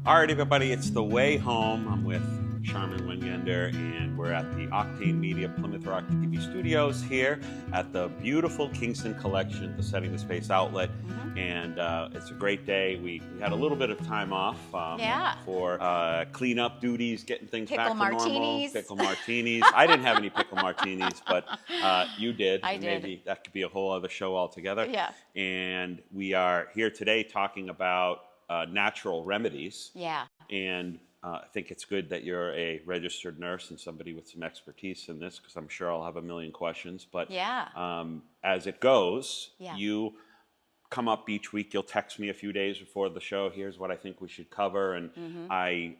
All right, everybody, it's The Way Home. I'm with Sharmin Wengender, and we're at the Octane Media Plymouth Rock TV studios here at the beautiful Kingston Collection, the Setting the Space outlet. And it's a great day. We had a little bit of time off for cleanup duties, getting things back to normal. Pickle martinis. I didn't have any pickle martinis, but you did. I did. Maybe that could be a whole other show altogether. Yeah. And we are here today talking about natural remedies. Yeah. And I think it's good that you're a registered nurse and somebody with some expertise in this, because I'm sure I'll have a million questions. But as it goes, you come up each week. You'll text me a few days before the show. Here's what I think we should cover. And I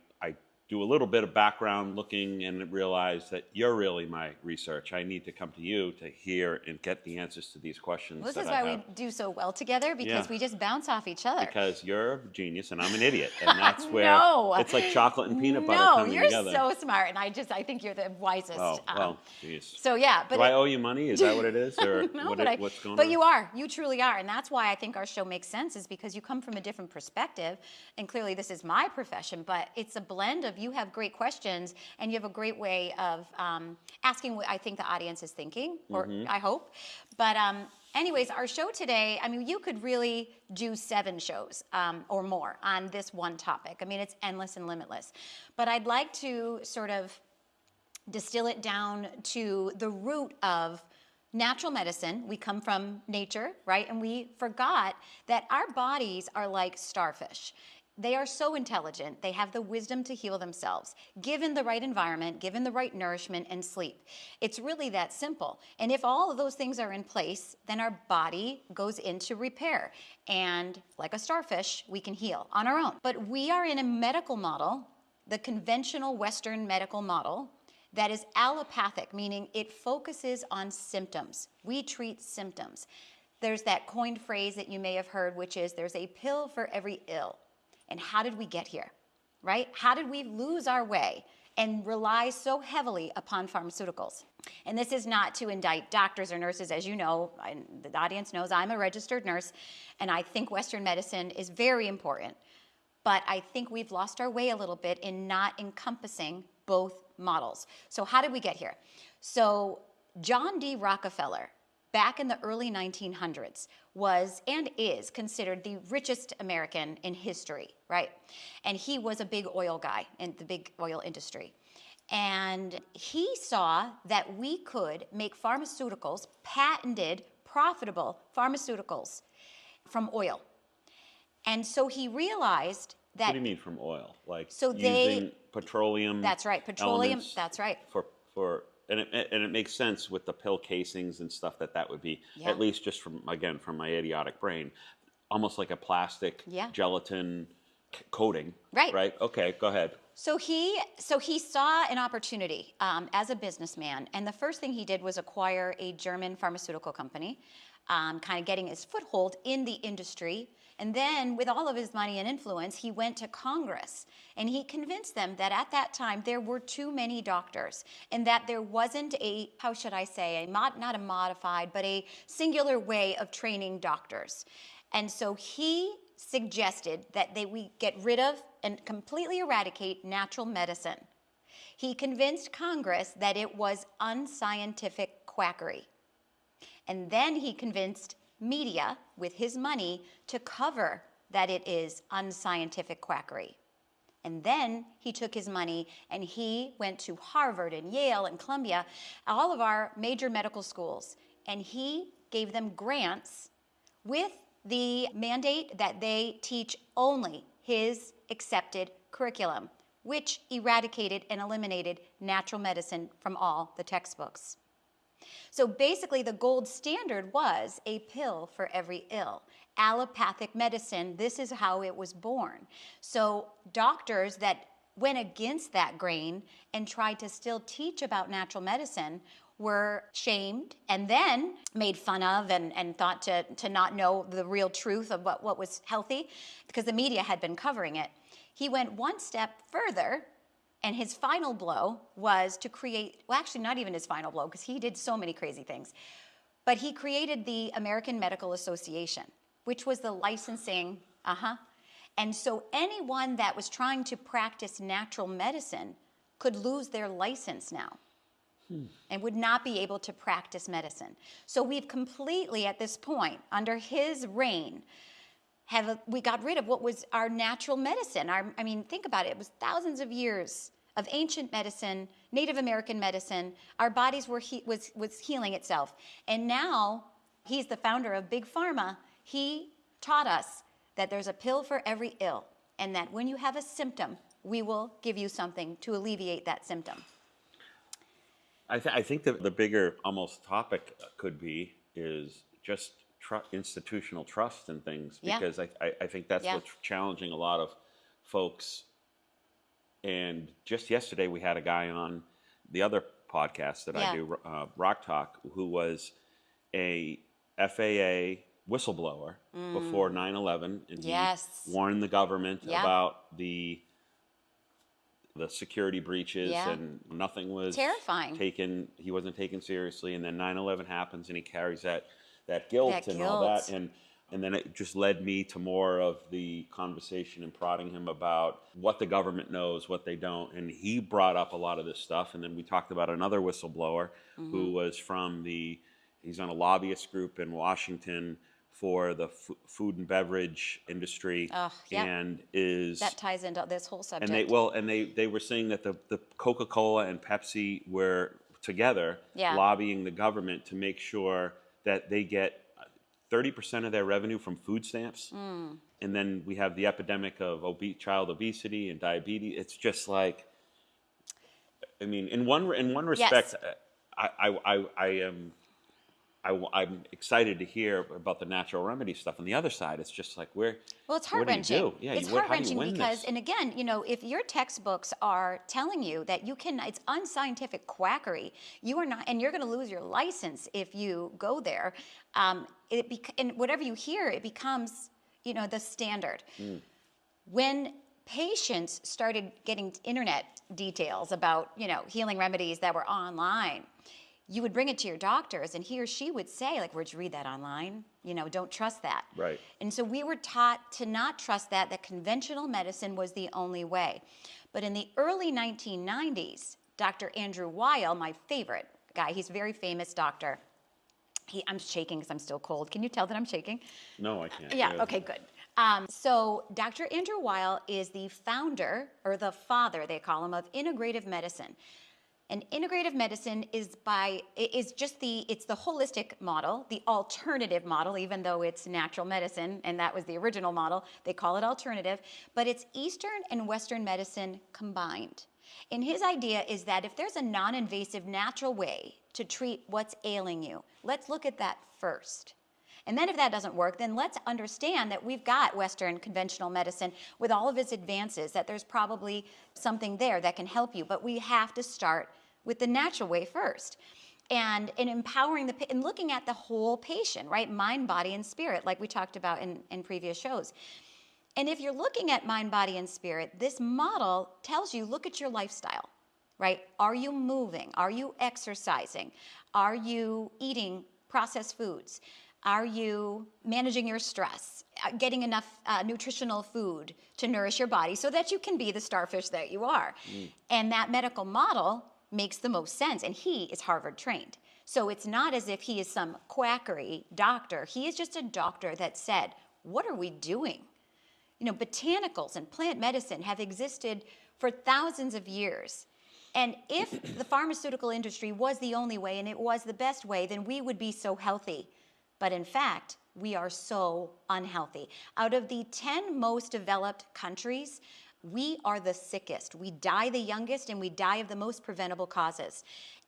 do a little bit of background looking and realize that you're really my research. I need to come to you to hear and get the answers to these questions. Well, this is why we do so well together, because we just bounce off each other. Because you're a genius and I'm an idiot, and that's where it's like chocolate and peanut butter coming together. No, you're so smart, and I think you're the wisest. Oh, well, geez. So yeah, but do I owe you money? Is that what it is, or no, what's going on? But you are, you truly are, and that's why I think our show makes sense, is because you come from a different perspective, and clearly this is my profession, but it's a blend of, you have great questions, and you have a great way of asking what I think the audience is thinking, or I hope. But anyways, our show today, I mean, you could really do 7 shows or more on this one topic. I mean, it's endless and limitless. But I'd like to sort of distill it down to the root of natural medicine. We come from nature, right? And we forgot that our bodies are like starfish. They are so intelligent. They have the wisdom to heal themselves, given the right environment, given the right nourishment and sleep. It's really that simple. And if all of those things are in place, then our body goes into repair. And like a starfish, we can heal on our own. But we are in a medical model, the conventional Western medical model, that is allopathic, meaning it focuses on symptoms. We treat symptoms. There's that coined phrase that you may have heard, which is there's a pill for every ill. And how did we get here, right? How did we lose our way and rely so heavily upon pharmaceuticals? And this is not to indict doctors or nurses. As you know, the audience knows I'm a registered nurse, and I think Western medicine is very important. But I think we've lost our way a little bit in not encompassing both models. So how did we get here? So John D. Rockefeller, back in the early 1900s, was and is considered the richest American in history, right? And he was a big oil guy in the big oil industry. And he saw that we could make pharmaceuticals, patented, profitable pharmaceuticals, from oil. And so he realized that... What do you mean from oil? Like so using petroleum? That's right, petroleum, that's right. And it makes sense with the pill casings and stuff that would be, at least just from my idiotic brain, almost like a plastic gelatin coating. Right. Right? Okay, go ahead. So he saw an opportunity as a businessman, and the first thing he did was acquire a German pharmaceutical company, kind of getting his foothold in the industry. And then, with all of his money and influence, he went to Congress, and he convinced them that at that time there were too many doctors, and that there wasn't a, how should I say, not a modified, but a singular way of training doctors. And so he suggested that we get rid of and completely eradicate natural medicine. He convinced Congress that it was unscientific quackery. And then he convinced media with his money to cover that it is unscientific quackery. And then he took his money and he went to Harvard and Yale and Columbia, all of our major medical schools, and he gave them grants with the mandate that they teach only his accepted curriculum, which eradicated and eliminated natural medicine from all the textbooks. So basically, the gold standard was a pill for every ill. Allopathic medicine, this is how it was born. So doctors that went against that grain and tried to still teach about natural medicine were shamed and then made fun of and thought to not know the real truth of what was healthy, because the media had been covering it. He went one step further. And his final blow was to create, well, actually not even his final blow, because he did so many crazy things, but he created the American Medical Association, which was the licensing, And so anyone that was trying to practice natural medicine could lose their license now and would not be able to practice medicine. So we've completely, at this point, under his reign, we got rid of what was our natural medicine. I mean, think about it. It was thousands of years of ancient medicine, Native American medicine. Our bodies was healing itself. And now he's the founder of Big Pharma. He taught us that there's a pill for every ill, and that when you have a symptom, we will give you something to alleviate that symptom. I think that the bigger almost topic could be is just institutional trust in things, because I think that's what's challenging a lot of folks. And just yesterday we had a guy on the other podcast that I do, Rock Talk, who was a FAA whistleblower before 9/11, and he warned the government about the security breaches, and nothing was terrifying. He wasn't taken seriously, and then 9/11 happens, and he carries that guilt and all that, and then it just led me to more of the conversation and prodding him about what the government knows, what they don't, and he brought up a lot of this stuff. And then we talked about another whistleblower who was he's on a lobbyist group in Washington for the food and beverage industry, and that ties into this whole subject. And they were saying that the Coca-Cola and Pepsi were together lobbying the government to make sure that they get 30% of their revenue from food stamps. And then we have the epidemic of child obesity and diabetes. It's just like, I mean, in one respect, I'm excited to hear about the natural remedy stuff. On the other side, it's just like, it's heart-wrenching. What do you do? It's heart-wrenching because, and again, if your textbooks are telling you that it's unscientific quackery, you are not, and you're going to lose your license if you go there. And whatever you hear, it becomes, the standard. When patients started getting internet details about, healing remedies that were online, you would bring it to your doctors, and he or she would say, like, where'd you read that online? Don't trust that. Right. And so we were taught to not trust that conventional medicine was the only way. But in the early 1990s, Dr. Andrew Weil, my favorite guy, he's a very famous doctor. I'm shaking because I'm still cold. Can you tell that I'm shaking? No, I can't. Yeah, okay, good. So Dr. Andrew Weil is the founder, or the father, they call him, of integrative medicine. And integrative medicine is it's the holistic model, the alternative model, even though it's natural medicine, and that was the original model, they call it alternative, but it's Eastern and Western medicine combined. And his idea is that if there's a non-invasive natural way to treat what's ailing you, let's look at that first. And then if that doesn't work, then let's understand that we've got Western conventional medicine with all of its advances, that there's probably something there that can help you. But we have to start with the natural way first. And in empowering and looking at the whole patient, right? Mind, body, and spirit, like we talked about in previous shows. And if you're looking at mind, body, and spirit, this model tells you, look at your lifestyle, right? Are you moving? Are you exercising? Are you eating processed foods? Are you managing your stress? Getting enough nutritional food to nourish your body so that you can be the starfish that you are? And that medical model makes the most sense. And he is Harvard trained. So it's not as if he is some quackery doctor. He is just a doctor that said, what are we doing? Botanicals and plant medicine have existed for thousands of years. And if the pharmaceutical industry was the only way and it was the best way, then we would be so healthy. But in fact, we are so unhealthy. Out of the 10 most developed countries, we are the sickest. We die the youngest, and we die of the most preventable causes.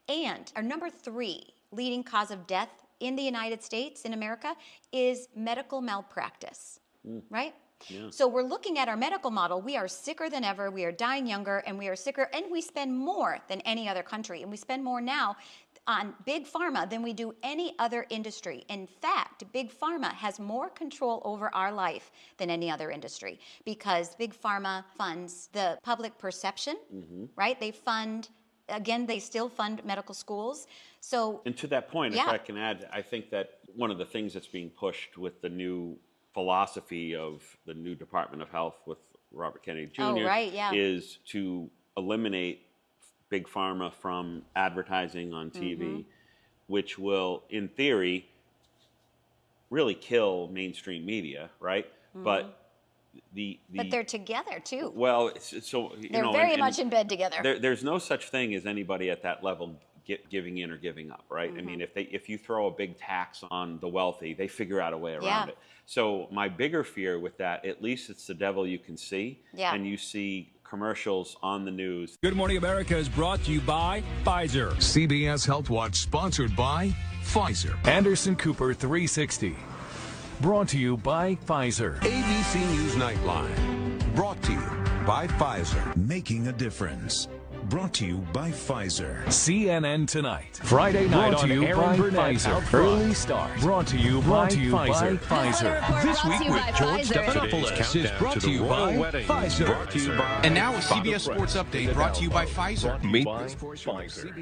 And our number 3 leading cause of death in the United States, in America, is medical malpractice, right? Yeah. So we're looking at our medical model. We are sicker than ever. We are dying younger, and we are sicker, and we spend more than any other country. And we spend more now on Big Pharma than we do any other industry. In fact, Big Pharma has more control over our life than any other industry, because Big Pharma funds the public perception, right? They still fund medical schools. So, and to that point, if I can add, I think that one of the things that's being pushed with the new philosophy of the new Department of Health with Robert Kennedy Jr. Oh, right, yeah. is to eliminate Big Pharma from advertising on TV, which will, in theory, really kill mainstream media, right? But but they're together too. well, so you They're know, very much in bed together. there's no such thing as anybody at that level giving in or giving up, right? I mean, if you throw a big tax on the wealthy, they figure out a way around it. So my bigger fear with that, at least it's the devil you can see, and you see commercials on the news. Good Morning America is brought to you by Pfizer. CBS Health Watch sponsored by Pfizer. Anderson Cooper 360. Brought to you by Pfizer. ABC News Nightline. Brought to you by Pfizer. Making a difference. Brought to you by Pfizer. CNN Tonight. Friday night on Aaron Burnett Pfizer. Early Start. Brought to you by Pfizer. This week with George Stephanopoulos is brought to you by Pfizer. Brought to you by And now a CBS Sports Update brought to you by Pfizer. Meet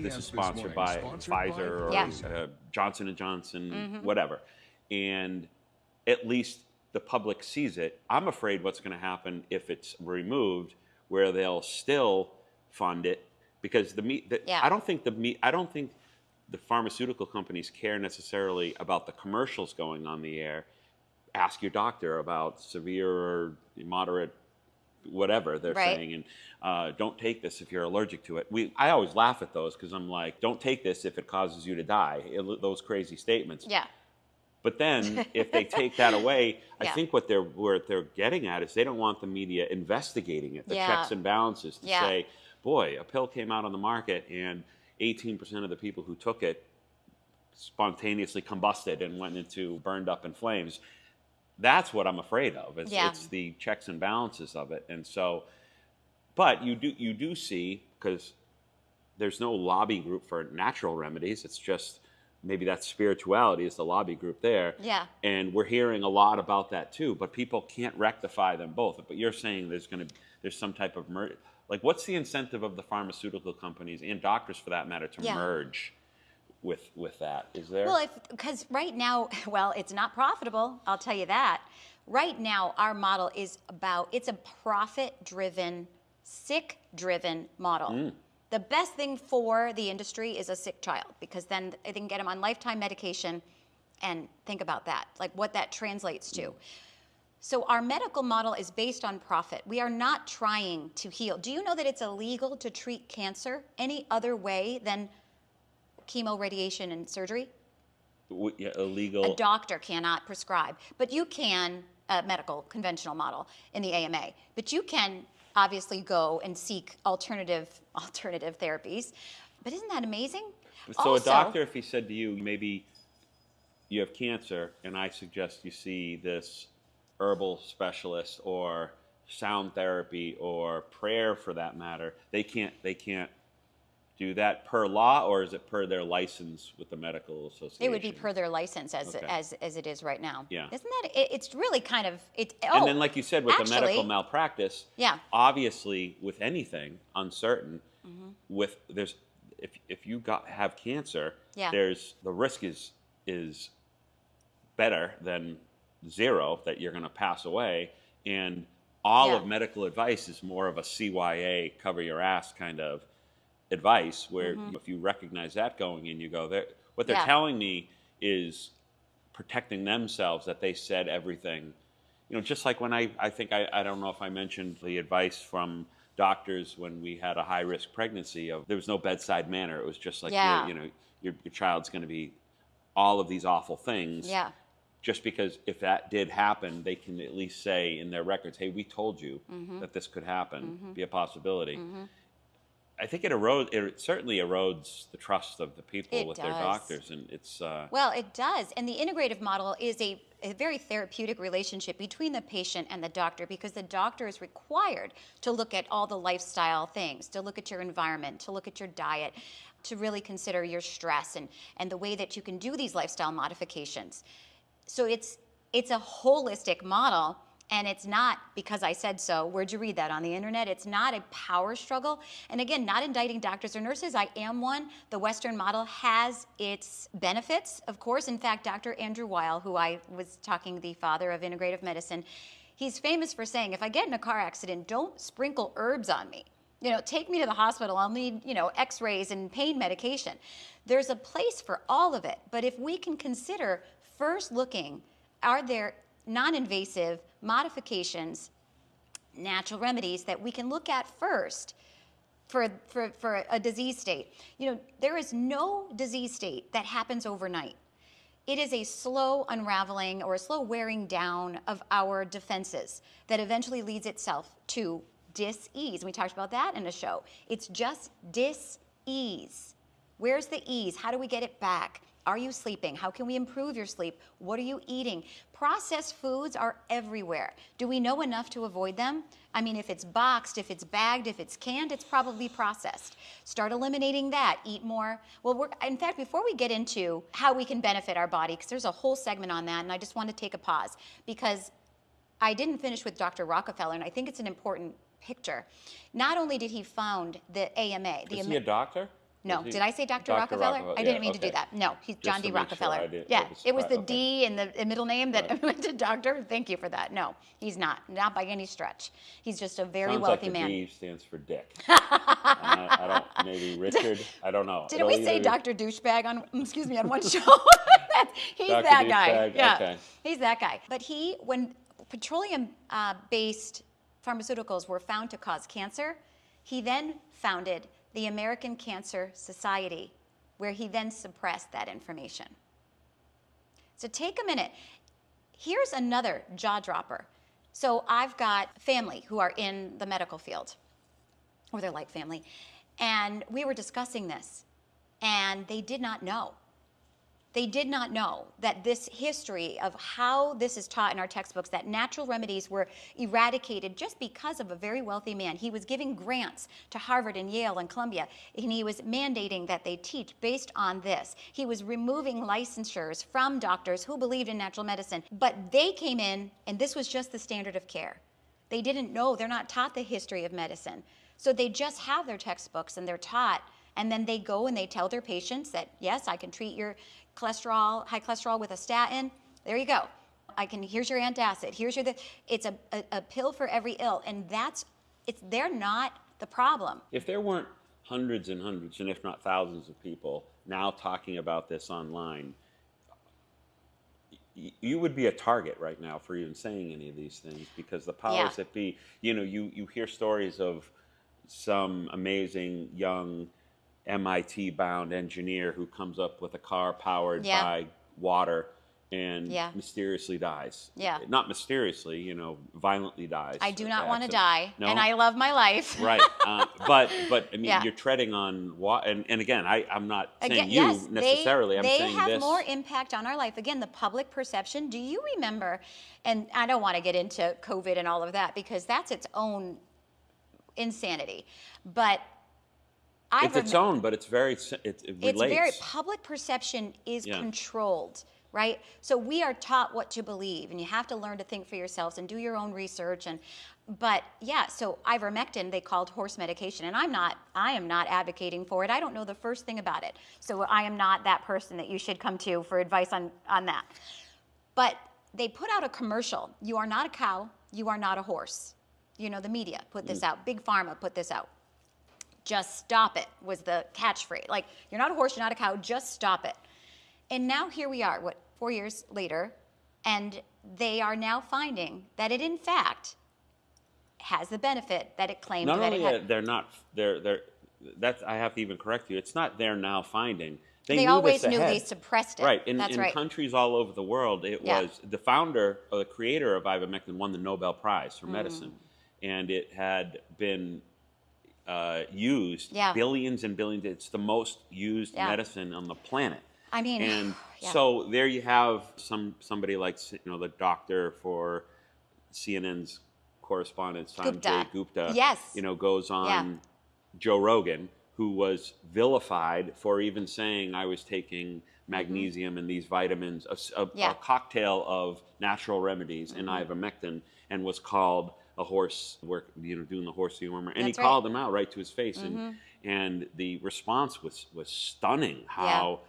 This is sponsored by Pfizer or Johnson & Johnson, whatever. And at least the public sees it. I'm afraid what's going to happen if it's removed, where they'll still fund it, because I don't think the pharmaceutical companies care necessarily about the commercials going on the air. Ask your doctor about severe or moderate whatever they're saying, and don't take this if you're allergic to it. I always laugh at those because I'm like, don't take this if it causes you to die. Those crazy statements. Yeah. But then if they take that away, I think what they're getting at is they don't want the media investigating it, the checks and balances to say, boy, a pill came out on the market and 18% of the people who took it spontaneously combusted and burned up in flames. That's what I'm afraid of. It's the checks and balances of it. And so, but you do see, because there's no lobby group for natural remedies. It's just maybe that spirituality is the lobby group there. Yeah. And we're hearing a lot about that too, but people can't rectify them both. But you're saying there's some type of merge. Like, what's the incentive of the pharmaceutical companies and doctors, for that matter, to merge with that? Is there? Well, because right now, it's not profitable. I'll tell you that. Right now, our model is it's a profit-driven, sick-driven model. The best thing for the industry is a sick child, because then they can get them on lifetime medication, and think about that, like what that translates to. So our medical model is based on profit. We are not trying to heal. Do you know that it's illegal to treat cancer any other way than chemo, radiation, and surgery? Illegal. A doctor cannot prescribe, but you can, a medical conventional model in the AMA, but you can obviously go and seek alternative therapies. But isn't that amazing? So a doctor, if he said to you, maybe you have cancer, and I suggest you see this herbal specialist or sound therapy or prayer, for that matter, they can't do that per law, or is it per their license with the medical association? It would be per their license as it is right now. Yeah. Isn't that, it's really kind of, and then, like you said, with the medical malpractice, obviously with anything uncertain, if you have cancer, there's the risk is better than zero that you're going to pass away, and all of medical advice is more of a CYA, cover your ass kind of advice, where if you recognize that going in, you go there. What they're telling me is protecting themselves, that they said everything. Just like when I don't know if I mentioned the advice from doctors when we had a high risk pregnancy, there was no bedside manner. It was just like your child's going to be all of these awful things. Yeah. Just because if that did happen, they can at least say in their records, hey, we told you that this could happen, be a possibility. I think it certainly erodes the trust of the people with their doctors. And it's... Well, it does. And the integrative model is a very therapeutic relationship between the patient and the doctor, because the doctor is required to look at all the lifestyle things, to look at your environment, to look at your diet, to really consider your stress and the way that you can do these lifestyle modifications. So it's a holistic model, And it's not because I said so. Where'd you read that? On the internet? It's not a power struggle. And again, not indicting doctors or nurses. I am one. The Western model has its benefits, of course. In fact, Dr. Andrew Weil, who I was talking, the father of integrative medicine, he's famous for saying, if I get in a car accident, don't sprinkle herbs on me. You know, take me to the hospital. I'll need, you know, x-rays and pain medication. There's a place for all of it. But if we can consider first looking, are there non-invasive modifications, natural remedies that we can look at first for a disease state? You know, there is no disease state that happens overnight. It is a slow unraveling or a slow wearing down of our defenses that eventually leads itself to dis-ease. We talked about that in a show. It's just dis-ease. Where's the ease? How do we get it back? Are you sleeping? How can we improve your sleep? What are you eating? Processed foods are everywhere. Do we know enough to avoid them? I mean, if it's boxed, if it's bagged, if it's canned, it's probably processed. Start eliminating that. Eat more. Well, in fact, before we get into how we can benefit our body, because there's a whole segment on that, and I just want to take a pause, because I didn't finish with Dr. Rockefeller, and I think it's an important picture. Not only did he found the AMA. Is he a doctor? No. Did I say Dr. Rockefeller? I didn't mean to do that. No, he's John D. Rockefeller. Yeah, it was the D in the middle name that went to doctor. Thank you for that. No, he's not by any stretch. He's just a very wealthy man. D stands for Dick. I don't, maybe Richard, I don't know. Didn't we say Dr. Douchebag on one show? He's Dr. that guy. Douchebag? Yeah, okay. He's that guy. But when petroleum-based pharmaceuticals were found to cause cancer, he then founded the American Cancer Society, where he then suppressed that information. So take a minute. Here's another jaw dropper. So I've got family who are in the medical field, or they're like family, and we were discussing this, and they did not know. They did not know that this history of how this is taught in our textbooks, that natural remedies were eradicated just because of a very wealthy man. He was giving grants to Harvard and Yale and Columbia, and he was mandating that they teach based on this. He was removing licensures from doctors who believed in natural medicine, but they came in, and this was just the standard of care. They didn't know. They're not taught the history of medicine. So they just have their textbooks, and they're taught, and then they go and they tell their patients that, yes, I can treat your high cholesterol with a statin. There you go. Here's your antacid. It's a pill for every ill. And they're not the problem. If there weren't hundreds and hundreds, and if not thousands of people now talking about this online, you would be a target right now for even saying any of these things, because the powers that be, you hear stories of some amazing young MIT-bound engineer who comes up with a car powered by water and mysteriously dies. Yeah. Not mysteriously, violently dies. I do not want to die, and I love my life. Right. But I mean, you're treading on water. And again, I'm not saying necessarily. I'm saying they have more impact on our life. Again, the public perception. Do you remember, and I don't want to get into COVID and all of that, because that's its own insanity. But it's its own, but it relates. It's very, public perception is controlled, right? So we are taught what to believe, and you have to learn to think for yourselves and do your own research. But so ivermectin, they called horse medication, and I am not advocating for it. I don't know the first thing about it. So I am not that person that you should come to for advice on that. But they put out a commercial. You are not a cow, you are not a horse. The media put this out. Big Pharma put this out. Just stop it was the catchphrase. Like, you're not a horse, you're not a cow, just stop it. And now here we are, 4 years later, and they are now finding that it in fact has the benefit that it claimed that it had. I have to even correct you. It's not they're now finding. They always knew they suppressed it. Right. In countries all over the world, it was the founder or the creator of ivermectin won the Nobel Prize for medicine. And it had been used billions and billions. It's the most used medicine on the planet. I mean, and so there you have somebody like the doctor for CNN's correspondent Sanjay Gupta. Yes. Goes on Joe Rogan, who was vilified for even saying I was taking magnesium and these vitamins, a cocktail of natural remedies and ivermectin, and was called a horse, doing the horse humor, and he called him out right to his face, and the response was stunning. How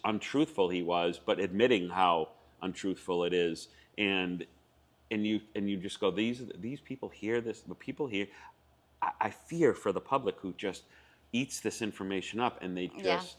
untruthful he was, but admitting how untruthful it is, and you just go, these people hear this, the people here. I fear for the public who just eats this information up, and they just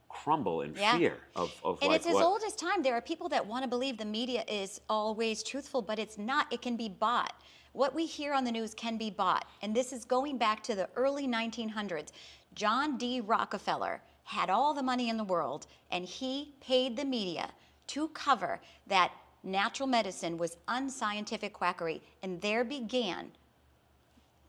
crumble in fear of and it's as old as time. There are people that want to believe the media is always truthful, but it's not. It can be bought. What we hear on the news can be bought, and this is going back to the early 1900s. John D. Rockefeller had all the money in the world, and he paid the media to cover that natural medicine was unscientific quackery, and there began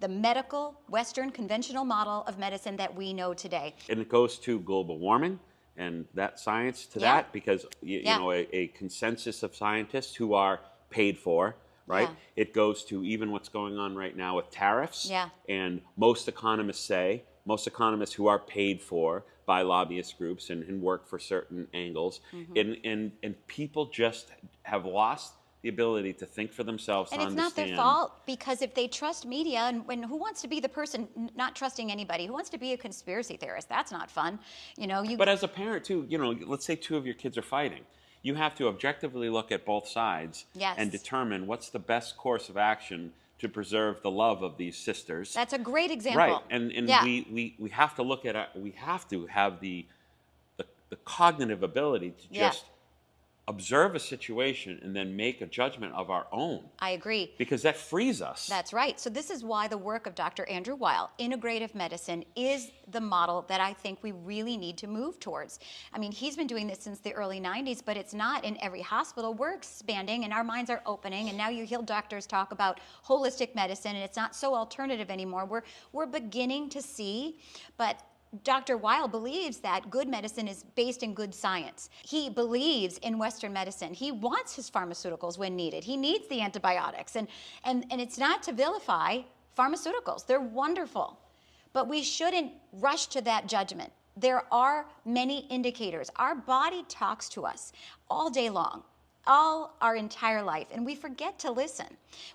the medical, Western, conventional model of medicine that we know today. And it goes to global warming and that science to that, because you know, a consensus of scientists who are paid for, right? It goes to even what's going on right now with tariffs. And most economists who are paid for by lobbyist groups and work for certain angles, and people just have lost the ability to think for themselves. And it's not their fault, because if they trust media, and who wants to be the person not trusting anybody? Who wants to be a conspiracy theorist? That's not fun, you know. But as a parent too, you know, let's say two of your kids are fighting. You have to objectively look at both sides and determine what's the best course of action to preserve the love of these sisters. That's a great example. Right, and we have to look at we have to have the cognitive ability to just observe a situation and then make a judgment of our own. I agree. Because that frees us. That's right. So this is why the work of Dr. Andrew Weil, integrative medicine, is the model that I think we really need to move towards. I mean, he's been doing this since the early 90s, but it's not in every hospital. We're expanding and our minds are opening, and now you hear doctors talk about holistic medicine, and it's not so alternative anymore. We're beginning to see, but Dr. Weil believes that good medicine is based in good science. He believes in Western medicine. He wants his pharmaceuticals when needed. He needs the antibiotics. And it's not to vilify pharmaceuticals. They're wonderful. But we shouldn't rush to that judgment. There are many indicators. Our body talks to us all day long, all our entire life, and we forget to listen.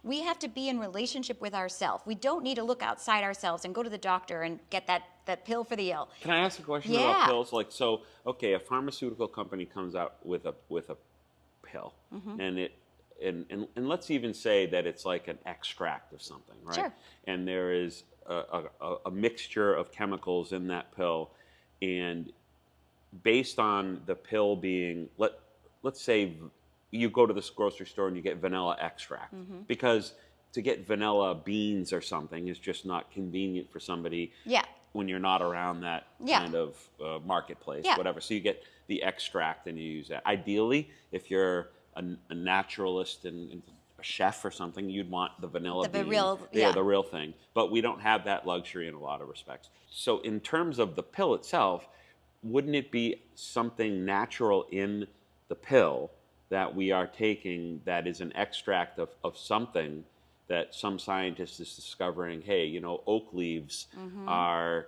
We have to be in relationship with ourselves. We don't need to look outside ourselves and go to the doctor and get that pill for the ill. Can I ask a question about pills? Like, so, okay, a pharmaceutical company comes out with a pill, and let's even say that it's like an extract of something, right? Sure. And there is a mixture of chemicals in that pill, and based on the pill being, let's say you go to this grocery store and you get vanilla extract, because to get vanilla beans or something is just not convenient for somebody when you're not around that kind of marketplace, whatever. So you get the extract and you use that. Ideally, if you're a naturalist and a chef or something, you'd want the vanilla bean, the real thing. But we don't have that luxury in a lot of respects. So in terms of the pill itself, wouldn't it be something natural in the pill that we are taking that is an extract of something that some scientist is discovering, hey, you know, oak leaves are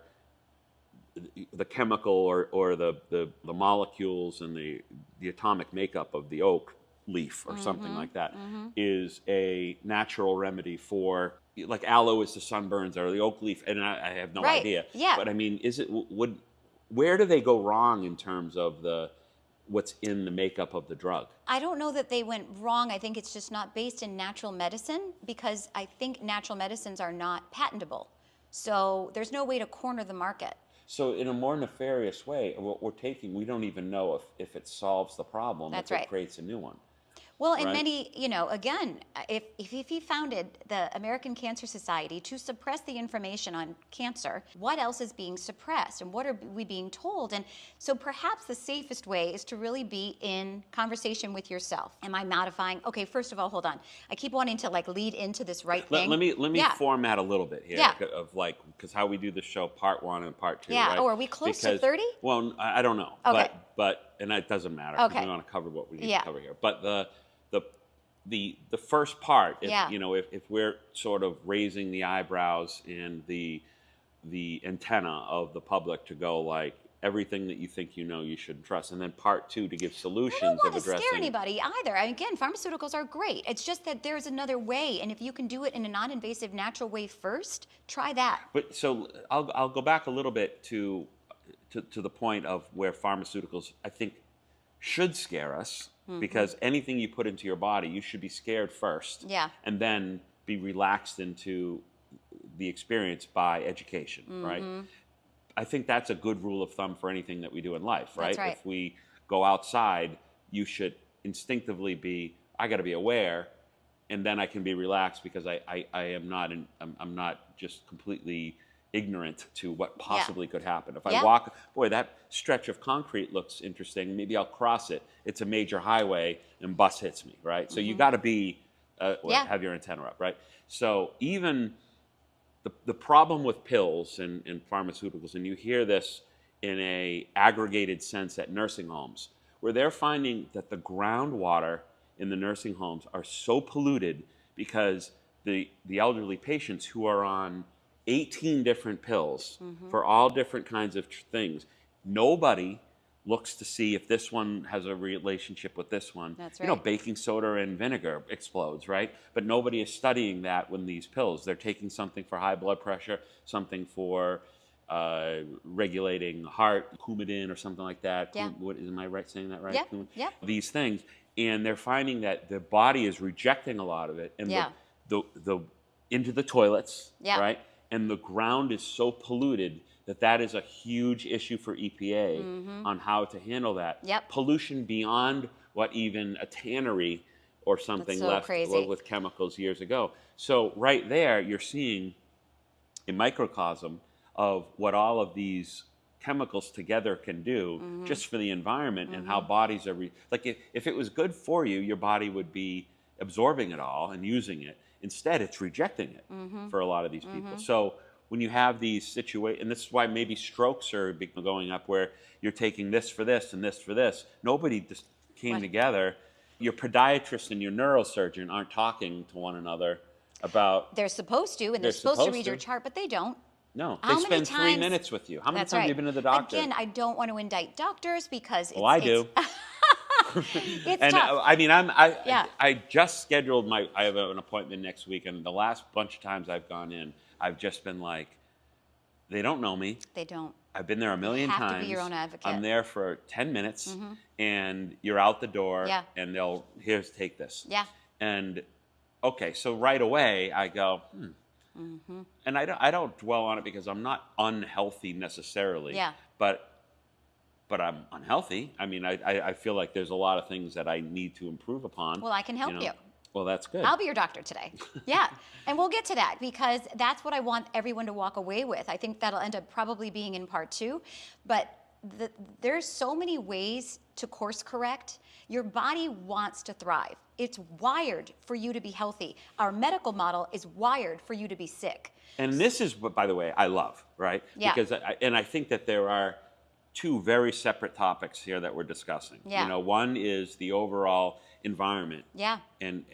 the chemical or the molecules and the atomic makeup of the oak leaf or something like that is a natural remedy for, like aloe is the sunburns or the oak leaf, and I have no idea. But I mean, where do they go wrong in terms of what's in the makeup of the drug? I don't know that they went wrong. I think it's just not based in natural medicine, because I think natural medicines are not patentable. So there's no way to corner the market. So in a more nefarious way, what we're taking, we don't even know if it solves the problem, if it creates a new one. Well, in many, you know, again, if he founded the American Cancer Society to suppress the information on cancer, what else is being suppressed and what are we being told? And so perhaps the safest way is to really be in conversation with yourself. Am I modifying? Okay, first of all, hold on. I keep wanting to like lead into this thing. Let me format a little bit here of like, because how we do the show, part 1 and part 2. Yeah, are we close to 30? Well, I don't know. Okay. But and that doesn't matter. Okay. We want to cover what we need to cover here. But the first part, if we're sort of raising the eyebrows and the the antenna of the public to go like, everything that you think you know you shouldn't trust. And then part two, to give solutions I don't want of to addressing. scare anybody either. Again, pharmaceuticals are great. It's just that there's another way, and if you can do it in a non-invasive, natural way first, try that. But so I'll go back a little bit to the point of where pharmaceuticals, I think, should scare us, because anything you put into your body, you should be scared first, and then be relaxed into the experience by education, right? I think that's a good rule of thumb for anything that we do in life, right? That's right. If we go outside, you should instinctively be, I got to be aware, and then I can be relaxed because I'm not just completely ignorant to what possibly could happen. If I walk, boy, that stretch of concrete looks interesting, maybe I'll cross it. It's a major highway and bus hits me, right? So you got to be, have your antenna up, right? So even the problem with pills and pharmaceuticals, and you hear this in a aggregated sense at nursing homes, where they're finding that the groundwater in the nursing homes are so polluted because the elderly patients who are on 18 different pills for all different kinds of things, nobody looks to see if this one has a relationship with this one. That's right. You know, baking soda and vinegar explodes, right? But nobody is studying that with these pills. They're taking something for high blood pressure, something for regulating heart, Coumadin or something like that. Yeah. Am I right saying that right? Yeah. Yeah. These things. And they're finding that the body is rejecting a lot of it, and the into the toilets, right? And the ground is so polluted that is a huge issue for EPA on how to handle that. Pollution beyond what even a tannery or something left with chemicals years ago. So right there, you're seeing a microcosm of what all of these chemicals together can do just for the environment, and how bodies are, like if it was good for you, your body would be absorbing it all and using it. Instead, it's rejecting it for a lot of these people. So when you have these situations, and this is why maybe strokes are going up, where you're taking this for this and this for this. Nobody just came together. Your podiatrist and your neurosurgeon aren't talking to one another about... They're supposed to, and they're supposed to read your chart, but they don't. No, they spend 3 minutes with you. How many times have you been to the doctor? Again, I don't want to indict doctors because it's... I do. It's tough. I mean, I just scheduled I have an appointment next week, and the last bunch of times I've gone in, I've just been like, they don't know me. They don't. I've been there a million times. You have to be your own advocate. I'm there for 10 minutes, and you're out the door, and they'll, take this. Yeah. And, okay, so right away, I go, And I don't dwell on it because I'm not unhealthy necessarily. Yeah. But I'm unhealthy. I mean, I feel like there's a lot of things that I need to improve upon. Well, I can help you. Well, that's good. I'll be your doctor today. Yeah. And we'll get to that because that's what I want everyone to walk away with. I think that'll end up probably being in part 2. But there's so many ways to course correct. Your body wants to thrive. It's wired for you to be healthy. Our medical model is wired for you to be sick. And this is what, by the way, I love, right? Yeah. Because I think that there are 2 very separate topics here that we're discussing. Yeah. You know, one is the overall environment. Yeah. And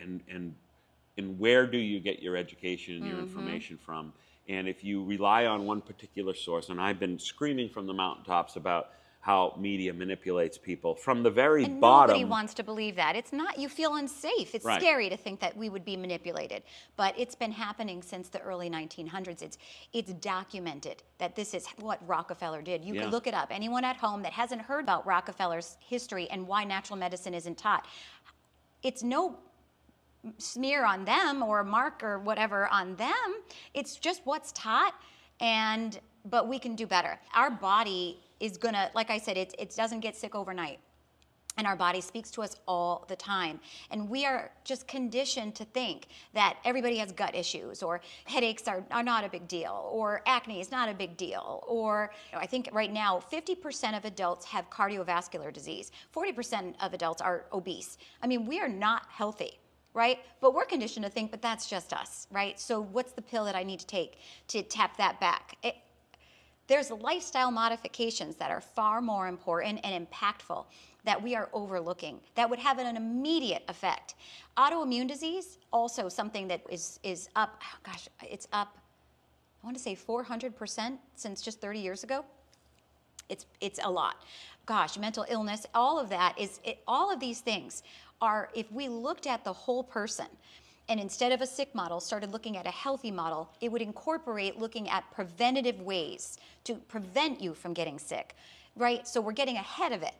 where do you get your education and your information from? And if you rely on one particular source, and I've been screaming from the mountaintops about how media manipulates people from the very bottom. Nobody wants to believe that. It's not, you feel unsafe. It's scary to think that we would be manipulated. But it's been happening since the early 1900s. It's documented that this is what Rockefeller did. You can look it up. Anyone at home that hasn't heard about Rockefeller's history and why natural medicine isn't taught, it's no smear on them or a mark or whatever on them. It's just what's taught, but we can do better. Our body is gonna, like I said, it doesn't get sick overnight. And our body speaks to us all the time. And we are just conditioned to think that everybody has gut issues, or headaches are not a big deal, or acne is not a big deal, or I think right now 50% of adults have cardiovascular disease. 40% of adults are obese. I mean, we are not healthy, right? But we're conditioned to think, but that's just us, right? So what's the pill that I need to take to tap that back? There's lifestyle modifications that are far more important and impactful that we are overlooking that would have an immediate effect. Autoimmune disease, also something that is up, it's up I want to say 400% since just 30 years ago. It's a lot. Gosh, mental illness, all of that all of these things are, if we looked at the whole person and instead of a sick model started looking at a healthy model, it would incorporate looking at preventative ways to prevent you from getting sick, right? So we're getting ahead of it.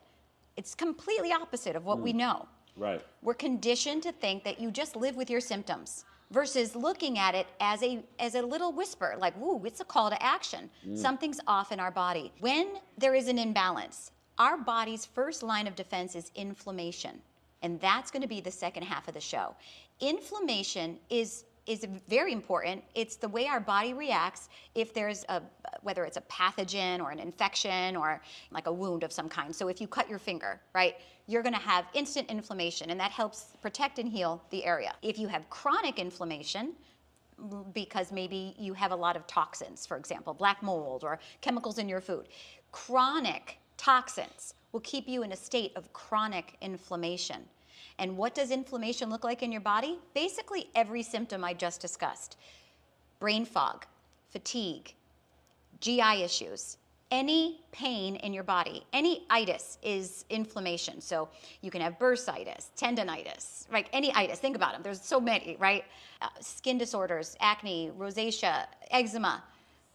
It's completely opposite of what we know. Right. We're conditioned to think that you just live with your symptoms versus looking at it as a little whisper, like, woo, it's a call to action. Something's off in our body. When there is an imbalance, our body's first line of defense is inflammation. And that's going to be the second half of the show. Inflammation is very important. It's the way our body reacts if there's whether it's a pathogen or an infection or like a wound of some kind. So if you cut your finger, right, you're going to have instant inflammation, and that helps protect and heal the area. If you have chronic inflammation, because maybe you have a lot of toxins, for example, black mold or chemicals in your food, chronic toxins will keep you in a state of chronic inflammation. And what does inflammation look like in your body? Basically every symptom I just discussed. Brain fog, fatigue, GI issues, any pain in your body, any itis is inflammation. So you can have bursitis, tendonitis, right? Any itis, think about them. There's so many, right? Skin disorders, acne, rosacea, eczema.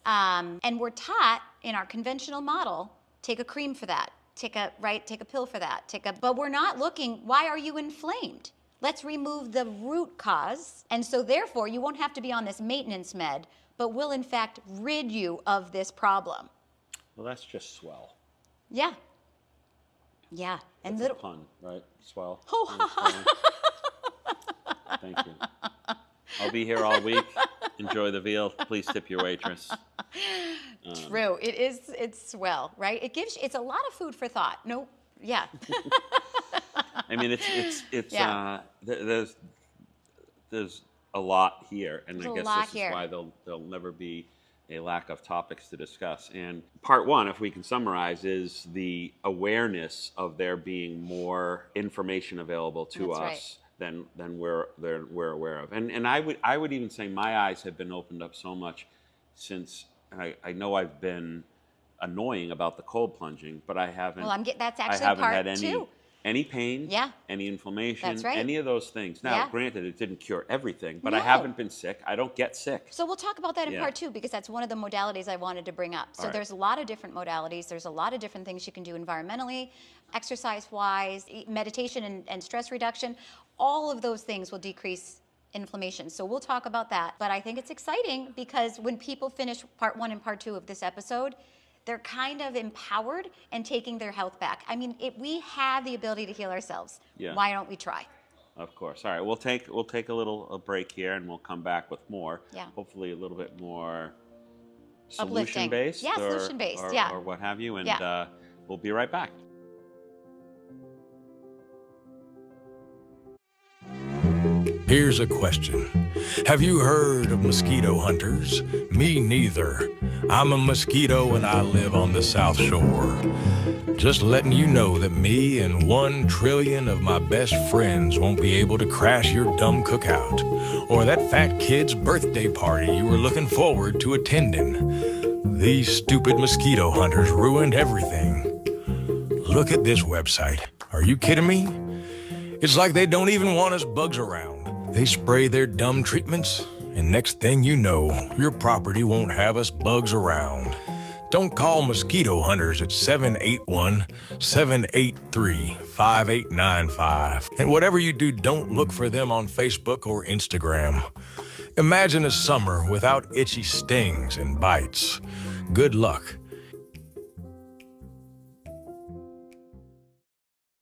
And we're taught in our conventional model, take a cream for that. Take a pill for that. But we're not looking, why are you inflamed? Let's remove the root cause. And so therefore, you won't have to be on this maintenance med, but will in fact rid you of this problem. Well, that's just swell. Yeah. Yeah. And that's a pun, right? Swell. Oh. Thank you. I'll be here all week. Enjoy the veal. Please tip your waitress. True. It's swell, right? It's a lot of food for thought. No, yeah. I mean, yeah. There's a lot here, and I guess this is why there'll never be a lack of topics to discuss. And part one, if we can summarize, is the awareness of there being more information available to us than we're aware of. And I would even say my eyes have been opened up so much since. I know I've been annoying about the cold plunging, but I haven't. Well, that's actually I haven't part had two. any pain, any inflammation, That's right. any of those things. Now, granted, it didn't cure everything, but I haven't been sick. I don't get sick. So we'll talk about that in part two, because that's one of the modalities I wanted to bring up. So there's a lot of different modalities. There's a lot of different things you can do environmentally, exercise-wise, meditation and stress reduction. All of those things will decrease inflammation. So we'll talk about that. But I think it's exciting because when people finish part one and part two of this episode, they're kind of empowered and taking their health back. I mean, we have the ability to heal ourselves. Yeah. Why don't we try? Of course. All right, we'll take a break here, and we'll come back with more. Yeah. Hopefully a little bit more uplifting. Solution-based. Yeah, solution-based. Or what have you. And we'll be right back. Here's a question. Have you heard of mosquito hunters? Me neither. I'm a mosquito and I live on the South Shore. Just letting you know that me and 1 trillion of my best friends won't be able to crash your dumb cookout or that fat kid's birthday party you were looking forward to attending. These stupid mosquito hunters ruined everything. Look at this website. Are you kidding me? It's like they don't even want us bugs around. They spray their dumb treatments, and next thing you know, your property won't have us bugs around. Don't call mosquito hunters at 781-783-5895. And whatever you do, don't look for them on Facebook or Instagram. Imagine a summer without itchy stings and bites. Good luck.